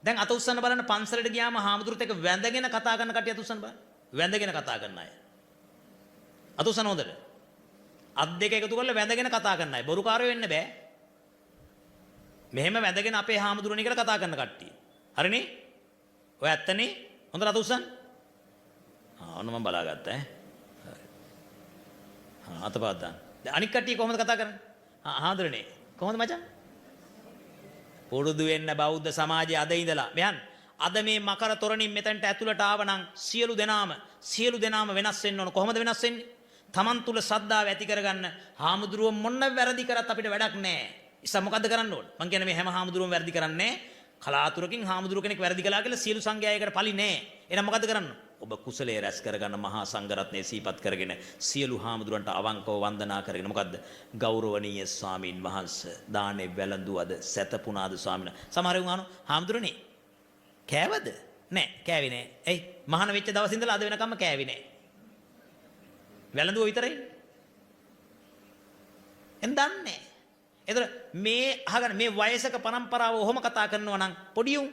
දැන් අත උස්සන්න බලන්න පන්සලට ගියාම හාමුදුරුවොත් එක්ක වැඳගෙන කතා කරන කට්ටිය අත උස්සන්න බලන්න. වැඳගෙන කතා කරන අය. අත උස්සන හොඳට. අත් දෙක එකතු කරලා වැඳගෙන කතා කරන අය. බොරුකාරයෝ වෙන්න බෑ. මෙහෙම වැඳගෙන අපේ හාමුදුරුවනේ කියලා කතා කරන කට්ටිය. හරිනේ? ඔය ඇත්තනේ? හොඳට අත උස්සන්න. ඔන්න මම බලාගත්තා ඈ. අතපත් දාන්න. දැන් අනික් කට්ටිය කොහොමද කතා කරන්නේ? හාමුදුරනේ කොහොමද මචං? පුරුදු වෙන්න බෞද්ධ සමාජයේ අද ඉඳලා මෙයන් අද මේ මකර තොරණින් මෙතනට ඇතුළට ආවනම් සියලු දෙනාම වෙනස් වෙන්න ඕන. කොහොමද වෙනස් වෙන්නේ? Taman තුල ශ්‍රද්ධාව ඇති කරගන්න. හාමුදුරුවෝ මොන වැරදි කරත් අපිට වැඩක් නැහැ. ඉතින් මොකද්ද කරන්න ඕන? මං කියන්නේ මේ හැම හාමුදුරුවෝම වැරදි කරන්නේ කලාතුරකින් හාමුදුරුව කෙනෙක් වැරදි කළා කියලා සියලු සංඝයායකට පලි නැහැ. එහෙනම් මොකද්ද කරන්න? ඔබ කුසලයේ රැස් කරගන්න මහා සංඝරත්නයේ සීපත් කරගෙන සියලු හාමුදුරන්ට අවංකව වන්දනා කරගෙන මොකද්ද? ගෞරවනීය ස්වාමින් වහන්සේ දානේ වැළඳුවද සැතපුණාද ස්වාමිනා. සමහර උන් අහනවා හාමුදුරනේ කෑවද? නෑ කෑවේ නෑ. එයි මහාන වෙච්ච දවස් ඉඳලා අද වෙනකම්ම කෑවේ නෑ. වැළඳුව විතරයි. එන් දන්නේ. එතකොට මේ අහගන්න මේ වයසක පරම්පරාව ඔහොම කතා කරනවා නම් පොඩි උන්